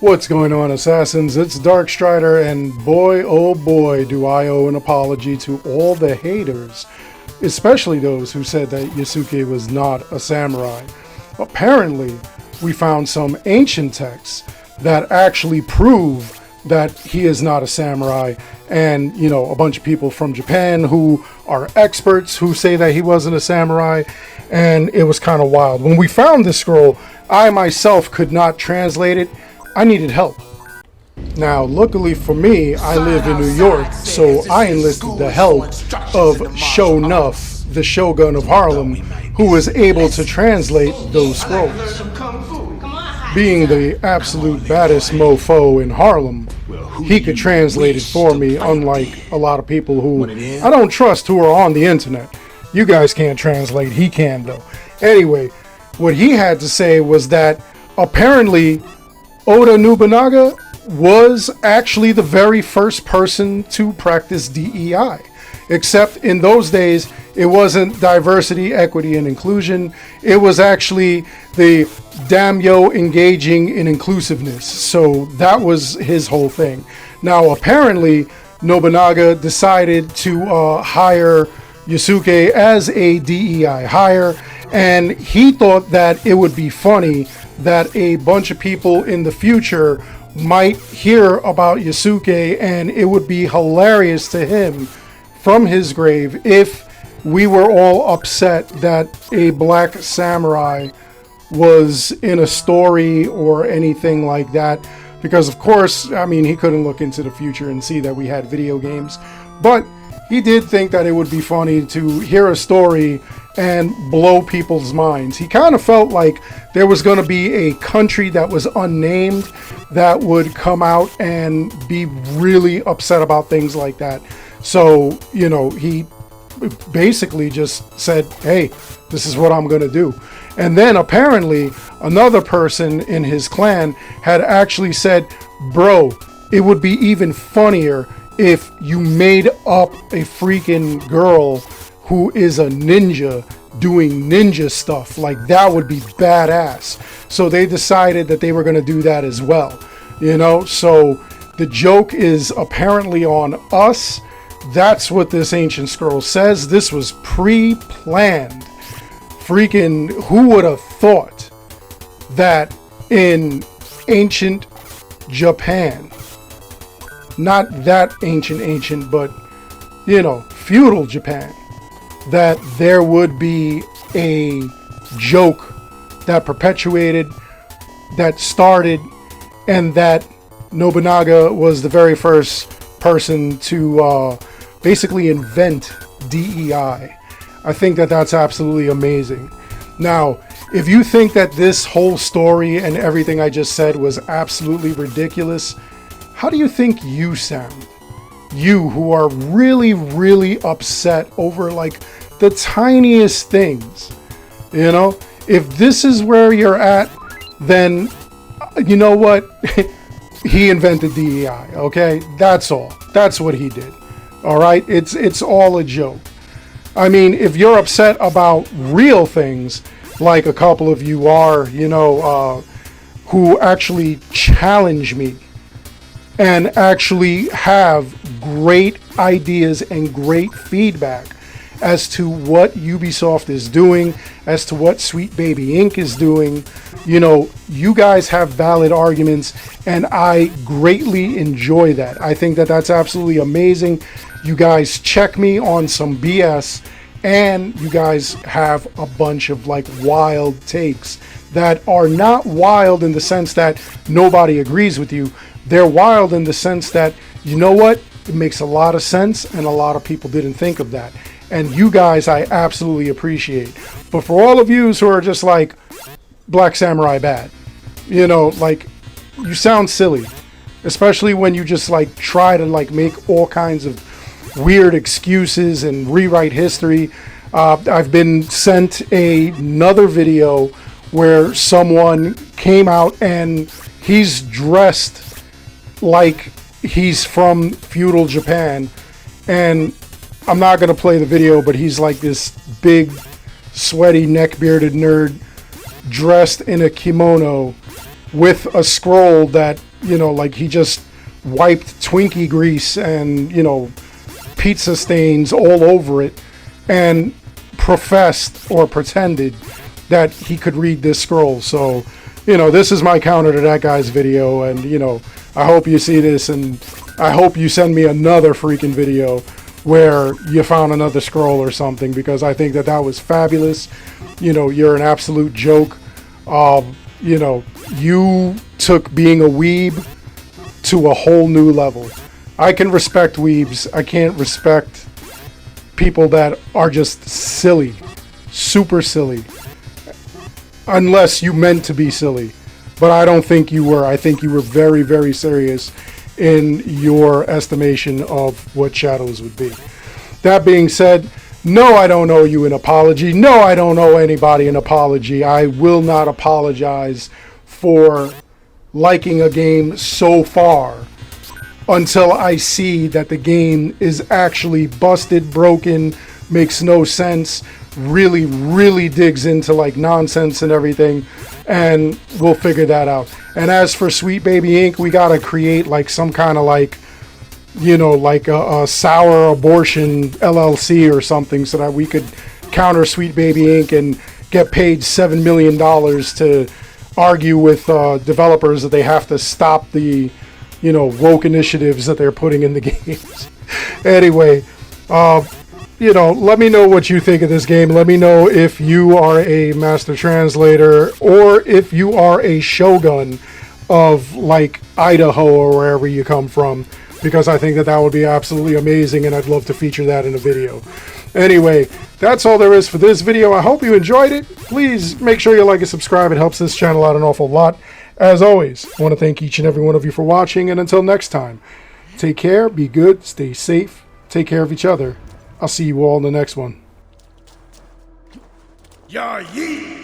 What's going on, Assassins? It's Dark Strider, and boy, oh boy, do I owe an apology to all the haters, especially those who said that Yasuke was not a samurai. Apparently, we found some ancient texts that actually prove that he is not a samurai, and, you know, a bunch of people from Japan who are experts who say that he wasn't a samurai, and it was kind of wild. When we found this scroll, I myself could not translate it. I needed help. Now, luckily for me, I live in New York, so I enlisted the help of Shonuff, the Shogun of Harlem, who was able to translate those scrolls. Being the absolute baddest mofo in Harlem, he could translate it for me, unlike a lot of people who I don't trust who are on the internet. You guys can't translate, he can though. Anyway, what he had to say was that apparently Oda Nobunaga was actually the very first person to practice DEI, except in those days it wasn't diversity, equity, and inclusion. It was actually the daimyo engaging in inclusiveness. So that was his whole thing. Now apparently Nobunaga decided to hire Yasuke as a DEI hire, and he thought that it would be funny that a bunch of people in the future might hear about Yasuke, and it would be hilarious to him from his grave if we were all upset that a black samurai was in a story or anything like that, because of course, I mean, he couldn't look into the future and see that we had video games, but he did think that it would be funny to hear a story and blow people's minds. He kind of felt like there was going to be a country that was unnamed that would come out and be really upset about things like that. So, you know, he basically just said, hey, this is what I'm going to do. And then apparently another person in his clan had actually said, bro, it would be even funnier if you made up a freaking girl who is a ninja doing ninja stuff. Like, that would be badass. So they decided that they were going to do that as well, you know. So the joke is apparently on us. That's what this ancient scroll says. This was pre-planned. Freaking, who would have thought that in ancient Japan, not that ancient, but, you know, feudal Japan, that there would be a joke that perpetuated, that started, and that Nobunaga was the very first person to basically invent DEI. I think that that's absolutely amazing. Now, if you think that this whole story and everything I just said was absolutely ridiculous, how do you think you sound? You who are really, really upset over like the tiniest things, you know? If this is where you're at, then you know what? He invented DEI, okay? That's all. That's what he did. All right? It's all a joke. I mean, if you're upset about real things, like a couple of you are, you know, who actually challenge me and actually have great ideas and great feedback as to what Ubisoft is doing, as to what Sweet Baby Inc. is doing. You know, you guys have valid arguments, and I greatly enjoy that. I think that that's absolutely amazing. You guys check me on some BS, and you guys have a bunch of like wild takes that are not wild in the sense that nobody agrees with you. They're wild in the sense that, you know what? It makes a lot of sense, and a lot of people didn't think of that. And you guys, I absolutely appreciate. But for all of you who are just like, Black Samurai bad, you know, like, you sound silly. Especially when you just like try to like make all kinds of weird excuses and rewrite history. I've been sent another video where someone came out and he's dressed like he's from feudal Japan, and I'm not going to play the video, but he's like this big, sweaty, neck-bearded nerd dressed in a kimono with a scroll that you know, like he just wiped Twinkie grease and, you know, pizza stains all over it, and professed or pretended that he could read this scroll. So, you know, this is my counter to that guy's video, and, you know, I hope you see this, and I hope you send me another freaking video where you found another scroll or something, because I think that that was fabulous. You know, you're an absolute joke. You know, you took being a weeb to a whole new level. I can respect weebs. I can't respect people that are just silly, super silly, unless you meant to be silly. But I don't think you were. I think you were very, very serious in your estimation of what shadows would be. That being said, no, I don't owe you an apology. No, I don't owe anybody an apology. I will not apologize for liking a game so far until I see that the game is actually busted, broken, makes no sense, really, really digs into like nonsense and everything, and we'll figure that out. And as for Sweet Baby Inc., we gotta create like some kind of like, you know, like a sour abortion LLC or something, so that we could counter Sweet Baby Inc. and get paid $7 million to argue with developers that they have to stop the, you know, woke initiatives that they're putting in the games. Anyway, you know, let me know what you think of this game. Let me know if you are a master translator or if you are a shogun of like Idaho or wherever you come from, because I think that that would be absolutely amazing, and I'd love to feature that in a video. Anyway, that's all there is for this video. I hope you enjoyed it. Please make sure you like and subscribe. It helps this channel out an awful lot. As always, I want to thank each and every one of you for watching, and until next time, take care, be good, stay safe, take care of each other. I'll see you all in the next one. Ya-yee!